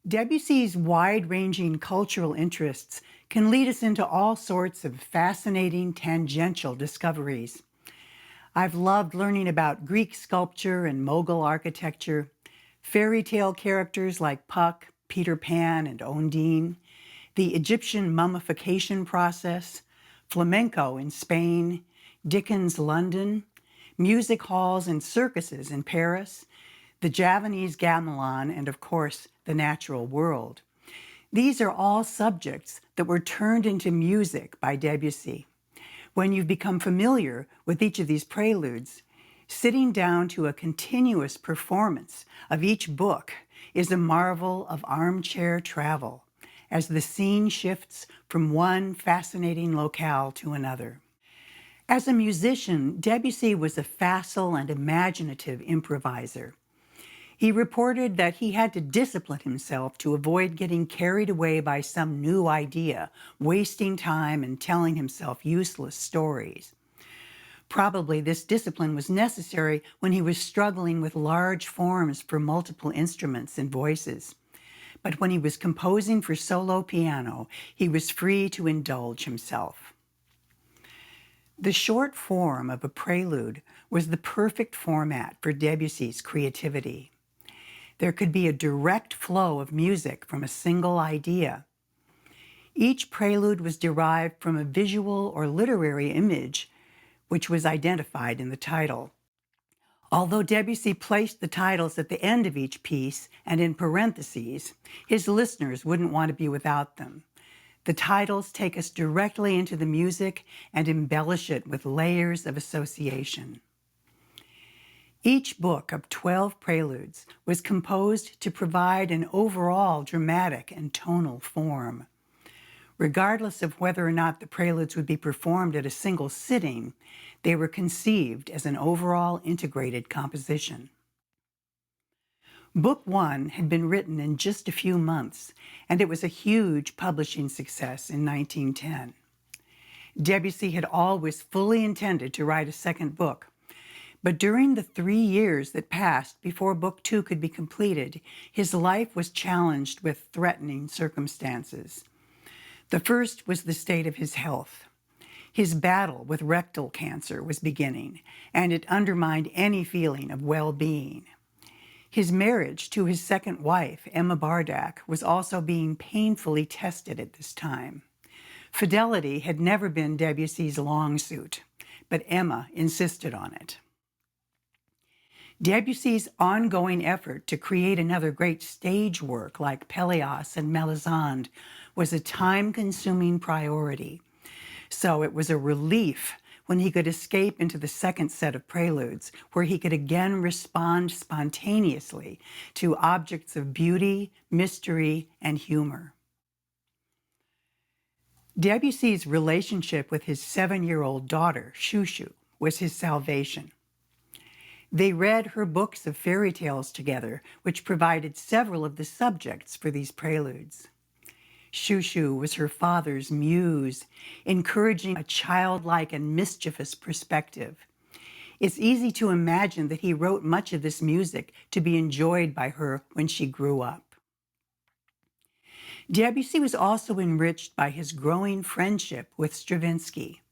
Debussy's wide-ranging cultural interests can lead us into all sorts of fascinating tangential discoveries. I've loved learning about Greek sculpture and Mughal architecture, fairy tale characters like Puck, Peter Pan, and Ondine, the Egyptian mummification process, flamenco in Spain, Dickens' London, music halls and circuses in Paris, the Javanese gamelan, and of course, the natural world. These are all subjects that were turned into music by Debussy. When you've become familiar with each of these preludes, sitting down to a continuous performance of each book is a marvel of armchair travel as the scene shifts from one fascinating locale to another. As a musician, Debussy was a facile and imaginative improviser. He reported that he had to discipline himself to avoid getting carried away by some new idea, wasting time and telling himself useless stories. Probably this discipline was necessary when he was struggling with large forms for multiple instruments and voices. But when he was composing for solo piano, he was free to indulge himself. The short form of a prelude was the perfect format for Debussy's creativity. There could be a direct flow of music from a single idea. Each prelude was derived from a visual or literary image, which was identified in the title. Although Debussy placed the titles at the end of each piece and in parentheses, his listeners wouldn't want to be without them. The titles take us directly into the music and embellish it with layers of association. Each book of 12 preludes was composed to provide an overall dramatic and tonal form. Regardless of whether or not the preludes would be performed at a single sitting, they were conceived as an overall integrated composition. Book 1 had been written in just a few months, and it was a huge publishing success in 1910. Debussy had always fully intended to write a second book, but during the 3 years that passed before Book 2 could be completed, his life was challenged with threatening circumstances. The first was the state of his health. His battle with rectal cancer was beginning, and it undermined any feeling of well-being. His marriage to his second wife, Emma Bardak, was also being painfully tested at this time. Fidelity had never been Debussy's long suit, but Emma insisted on it. Debussy's ongoing effort to create another great stage work like Pelléas and Melisande was a time-consuming priority. So it was a relief when he could escape into the second set of preludes, where he could again respond spontaneously to objects of beauty, mystery, and humor. Debussy's relationship with his 7-year-old daughter, Shushu, was his salvation. They read her books of fairy tales together, which provided several of the subjects for these preludes. Shushu was her father's muse, encouraging a childlike and mischievous perspective. It's easy to imagine that he wrote much of this music to be enjoyed by her when she grew up. Debussy was also enriched by his growing friendship with Stravinsky.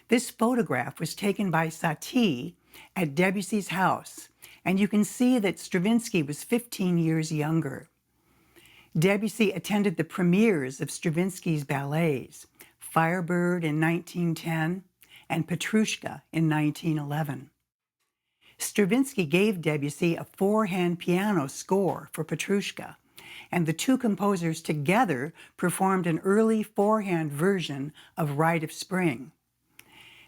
This photograph was taken by Satie at Debussy's house, and you can see that Stravinsky was 15 years younger. Debussy attended the premieres of Stravinsky's ballets, Firebird in 1910 and Petrushka in 1911. Stravinsky gave Debussy a 4-hand piano score for Petrushka, and the two composers together performed an early 4-hand version of Rite of Spring.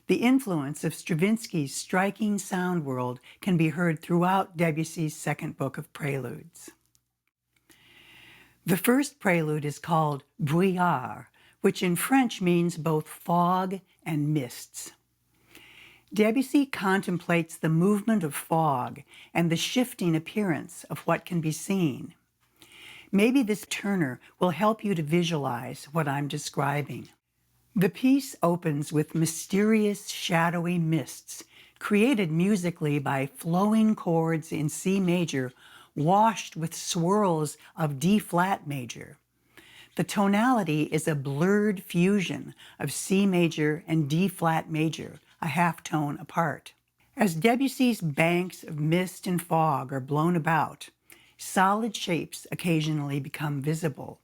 The influence of Stravinsky's striking sound world can be heard throughout Debussy's second book of preludes. The first prelude is called Brouillard, which in French means both fog and mists. Debussy contemplates the movement of fog and the shifting appearance of what can be seen. Maybe this turner will help you to visualize what I'm describing. The piece opens with mysterious, shadowy mists created musically by flowing chords in C major washed with swirls of D-flat major. The tonality is a blurred fusion of C major and D-flat major, a half tone apart. As Debussy's banks of mist and fog are blown about, solid shapes occasionally become visible.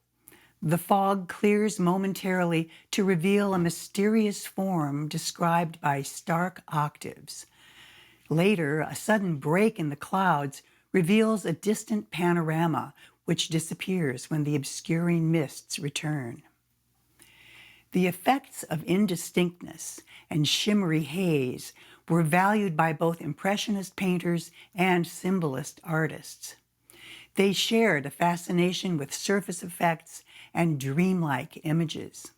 The fog clears momentarily to reveal a mysterious form described by stark octaves. Later, a sudden break in the clouds reveals a distant panorama which disappears when the obscuring mists return. The effects of indistinctness and shimmery haze were valued by both Impressionist painters and Symbolist artists. They shared a fascination with surface effects and dreamlike images.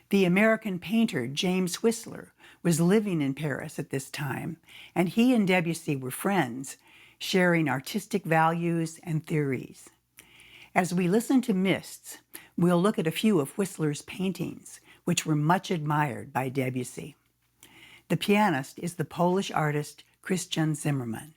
The American painter James Whistler was living in Paris at this time, and he and Debussy were friends, sharing artistic values and theories. As we listen to Mists, we'll look at a few of Whistler's paintings, which were much admired by Debussy. The pianist is the Polish artist Christian Zimmerman.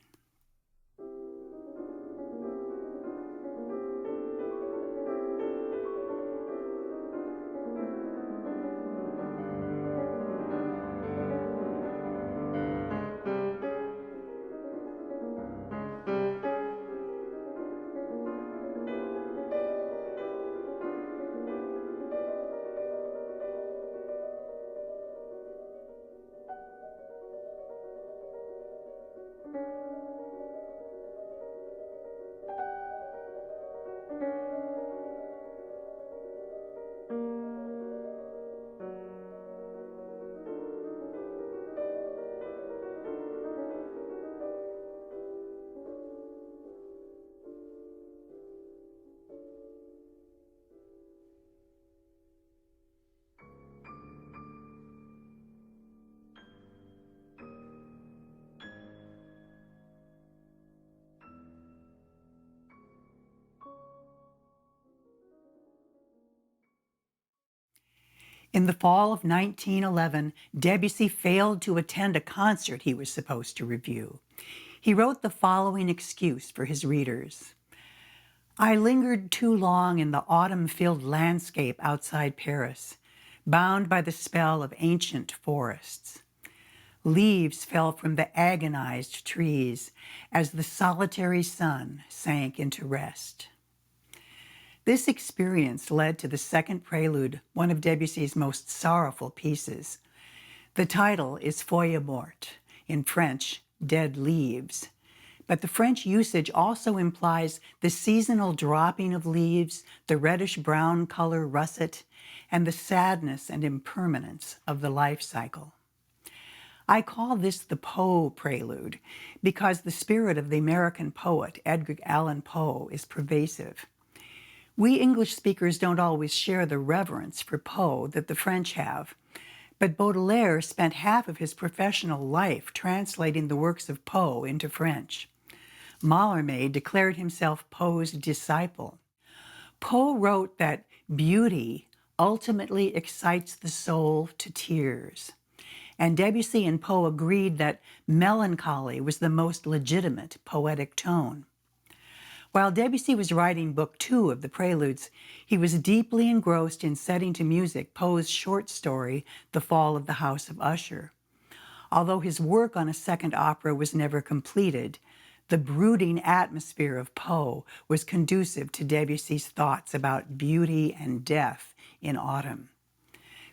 In the fall of 1911, Debussy failed to attend a concert he was supposed to review. He wrote the following excuse for his readers. I lingered too long in the autumn-filled landscape outside Paris, bound by the spell of ancient forests. Leaves fell from the agonized trees as the solitary sun sank into rest. This experience led to the second prelude, one of Debussy's most sorrowful pieces. The title is Feuilles mortes, in French, dead leaves. But the French usage also implies the seasonal dropping of leaves, the reddish-brown color russet, and the sadness and impermanence of the life cycle. I call this the Poe prelude because the spirit of the American poet Edgar Allan Poe is pervasive. We English speakers don't always share the reverence for Poe that the French have, but Baudelaire spent half of his professional life translating the works of Poe into French. Mallarmé declared himself Poe's disciple. Poe wrote that beauty ultimately excites the soul to tears, and Debussy and Poe agreed that melancholy was the most legitimate poetic tone. While Debussy was writing Book 2 of the Preludes, he was deeply engrossed in setting to music Poe's short story, The Fall of the House of Usher. Although his work on a second opera was never completed, the brooding atmosphere of Poe was conducive to Debussy's thoughts about beauty and death in autumn.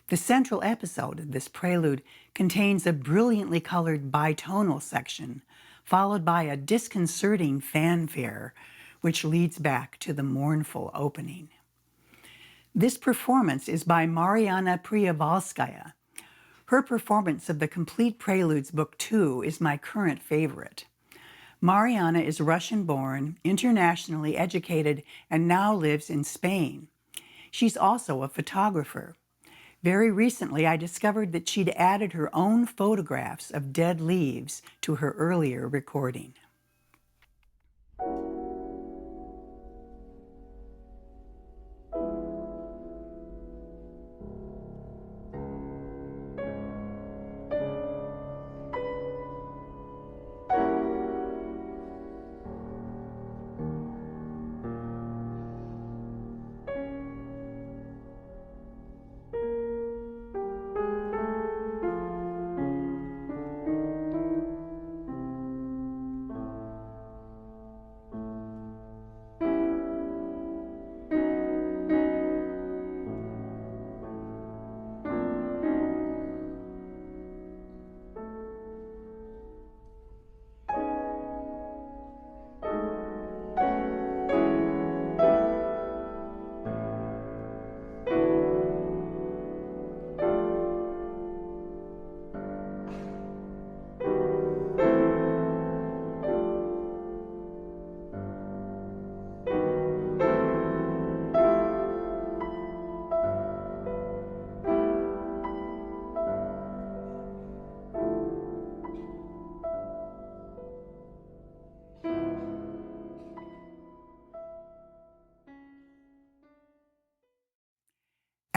The central episode of this prelude contains a brilliantly colored bitonal section, followed by a disconcerting fanfare, which leads back to the mournful opening. This performance is by Marianna Prjevalskaya. Her performance of the complete Preludes Book 2 is my current favorite. Marianna is Russian-born, internationally educated, and now lives in Spain. She's also a photographer. Very recently, I discovered that she'd added her own photographs of dead leaves to her earlier recording.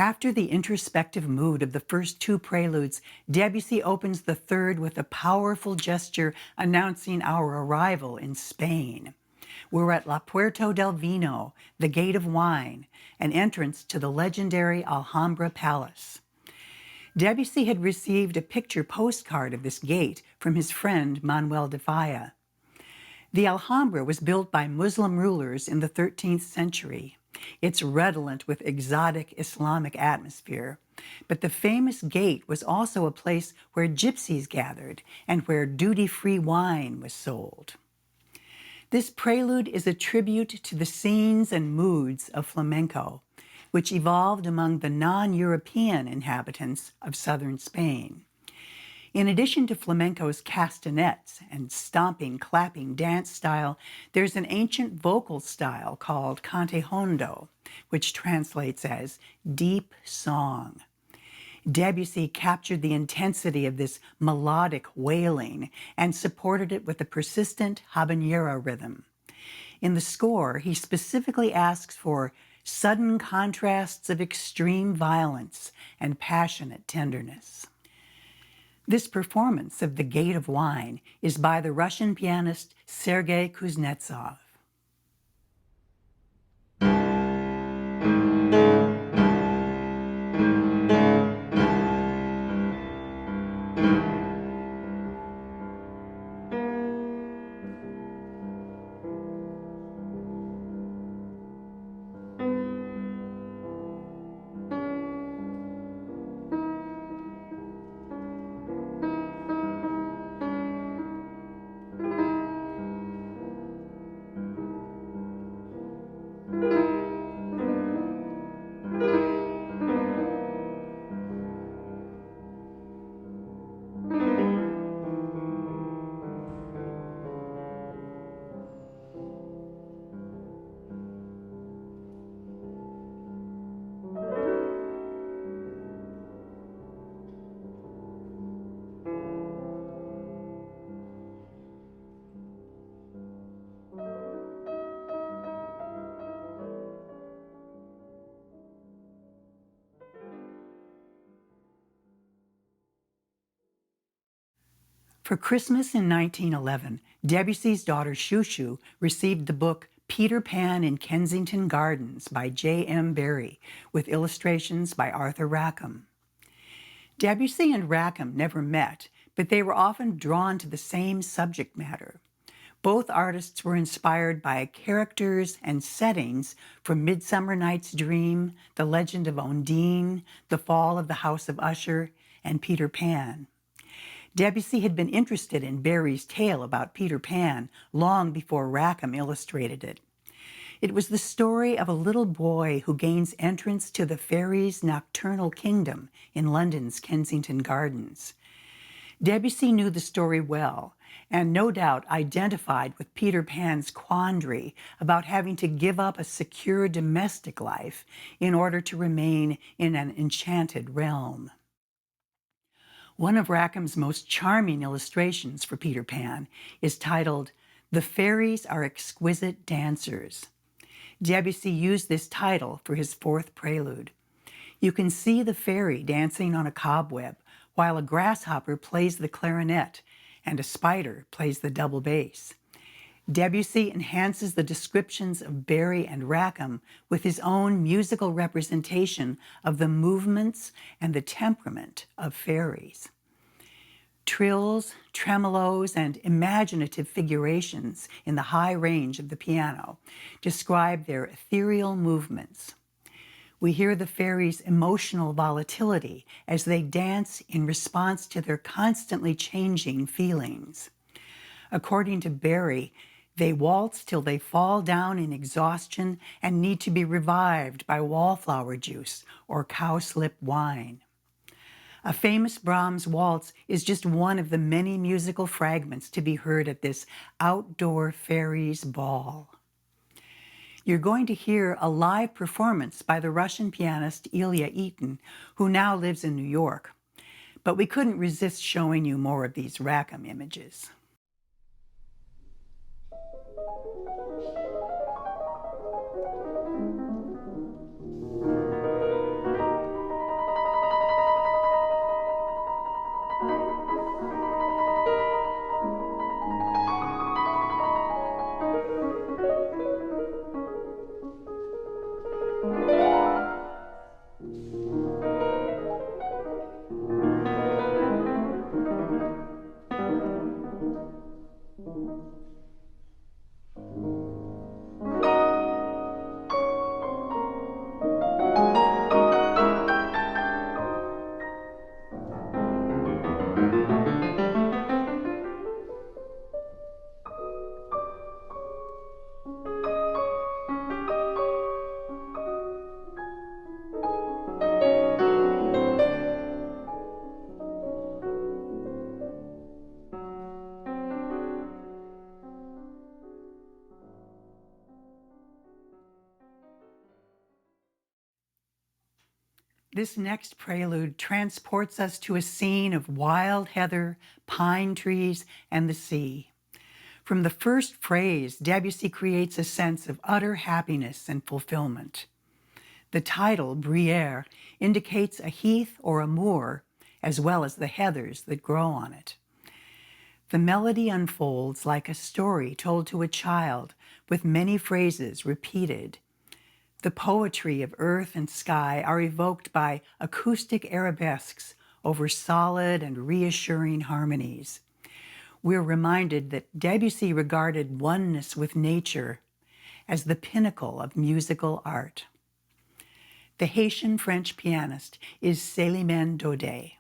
After the introspective mood of the first two preludes, Debussy opens the third with a powerful gesture announcing our arrival in Spain. We're at La Puerta del Vino, the Gate of Wine, an entrance to the legendary Alhambra Palace. Debussy had received a picture postcard of this gate from his friend Manuel de Falla. The Alhambra was built by Muslim rulers in the 13th century. It's redolent with exotic Islamic atmosphere. But the famous gate was also a place where gypsies gathered and where duty-free wine was sold. This prelude is a tribute to the scenes and moods of flamenco, which evolved among the non-European inhabitants of southern Spain. In addition to flamenco's castanets and stomping, clapping dance style, there's an ancient vocal style called cante hondo, which translates as deep song. Debussy captured the intensity of this melodic wailing and supported it with a persistent habanera rhythm. In the score, he specifically asks for sudden contrasts of extreme violence and passionate tenderness. This performance of The Gate of Wine is by the Russian pianist Sergei Kuznetsov. For Christmas in 1911, Debussy's daughter Shushu received the book Peter Pan in Kensington Gardens by J.M. Barrie, with illustrations by Arthur Rackham. Debussy and Rackham never met, but they were often drawn to the same subject matter. Both artists were inspired by characters and settings from Midsummer Night's Dream, The Legend of Ondine, The Fall of the House of Usher, and Peter Pan. Debussy had been interested in Barrie's tale about Peter Pan long before Rackham illustrated it. It was the story of a little boy who gains entrance to the Fairies' nocturnal kingdom in London's Kensington Gardens. Debussy knew the story well and no doubt identified with Peter Pan's quandary about having to give up a secure domestic life in order to remain in an enchanted realm. One of Rackham's most charming illustrations for Peter Pan is titled, "The Fairies Are Exquisite Dancers." Debussy used this title for his fourth prelude. You can see the fairy dancing on a cobweb, while a grasshopper plays the clarinet and a spider plays the double bass. Debussy enhances the descriptions of Barrie and Rackham with his own musical representation of the movements and the temperament of fairies. Trills, tremolos, and imaginative figurations in the high range of the piano describe their ethereal movements. We hear the fairies' emotional volatility as they dance in response to their constantly changing feelings. According to Barrie, they waltz till they fall down in exhaustion and need to be revived by wallflower juice or cowslip wine. A famous Brahms waltz is just one of the many musical fragments to be heard at this outdoor fairies' ball. You're going to hear a live performance by the Russian pianist Ilya Eaton, who now lives in New York. But we couldn't resist showing you more of these Rackham images. This next prelude transports us to a scene of wild heather, pine trees, and the sea. From the first phrase, Debussy creates a sense of utter happiness and fulfillment. The title, Bruyère, indicates a heath or a moor, as well as the heathers that grow on it. The melody unfolds like a story told to a child, with many phrases repeated. The poetry of earth and sky are evoked by acoustic arabesques over solid and reassuring harmonies. We're reminded that Debussy regarded oneness with nature as the pinnacle of musical art. The Haitian-French pianist is Célimène Daudet.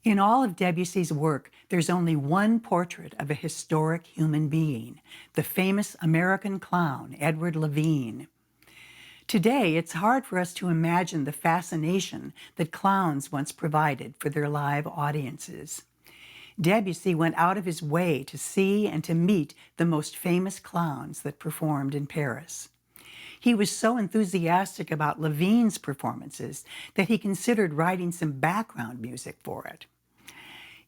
In all of Debussy's work, there's only one portrait of a historic human being, the famous American clown, Edward Lavine. Today, it's hard for us to imagine the fascination that clowns once provided for their live audiences. Debussy went out of his way to see and to meet the most famous clowns that performed in Paris. He was so enthusiastic about Lavine's performances that he considered writing some background music for it.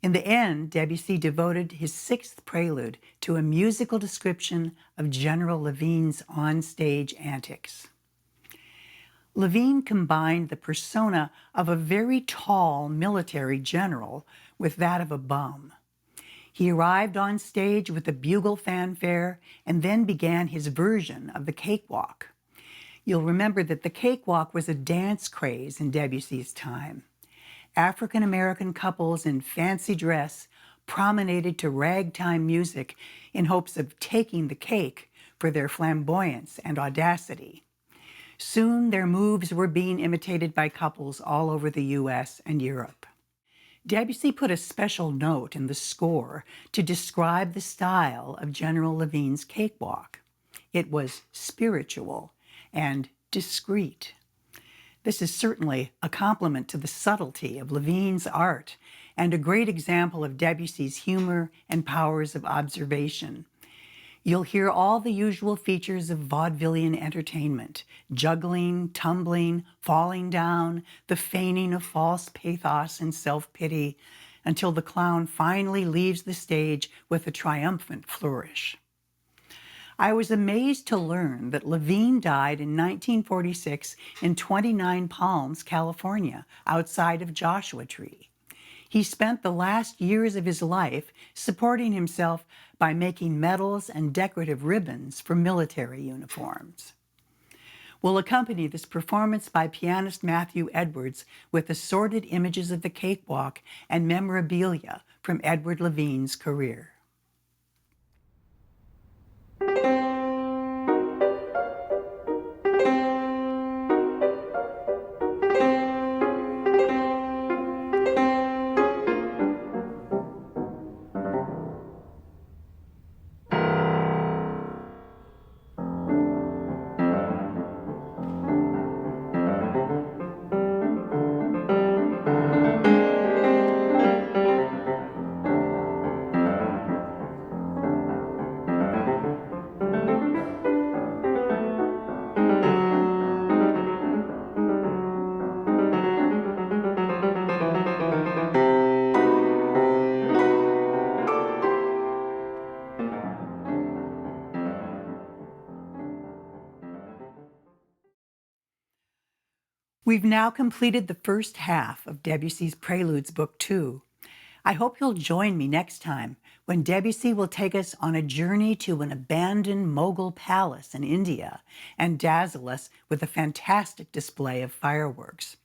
In the end, Debussy devoted his sixth prelude to a musical description of General Lavine's on-stage antics. Lavine combined the persona of a very tall military general with that of a bum. He arrived on stage with a bugle fanfare and then began his version of the cakewalk. You'll remember that the cakewalk was a dance craze in Debussy's time. African-American couples in fancy dress promenaded to ragtime music in hopes of taking the cake for their flamboyance and audacity. Soon, their moves were being imitated by couples all over the US and Europe. Debussy put a special note in the score to describe the style of General Lavine's cakewalk. It was spiritual and discreet. This is certainly a compliment to the subtlety of Lavine's art and a great example of Debussy's humor and powers of observation. You'll hear all the usual features of vaudevillian entertainment: juggling, tumbling, falling down, the feigning of false pathos and self-pity, until the clown finally leaves the stage with a triumphant flourish. I was amazed to learn that Lavine died in 1946 in 29 Palms, California, outside of Joshua Tree. He spent the last years of his life supporting himself by making medals and decorative ribbons for military uniforms. We'll accompany this performance by pianist Matthew Edwards with assorted images of the cakewalk and memorabilia from Edward Lavine's career. We've now completed the first half of Debussy's Preludes, Book 2. I hope you'll join me next time when Debussy will take us on a journey to an abandoned Mughal palace in India and dazzle us with a fantastic display of fireworks.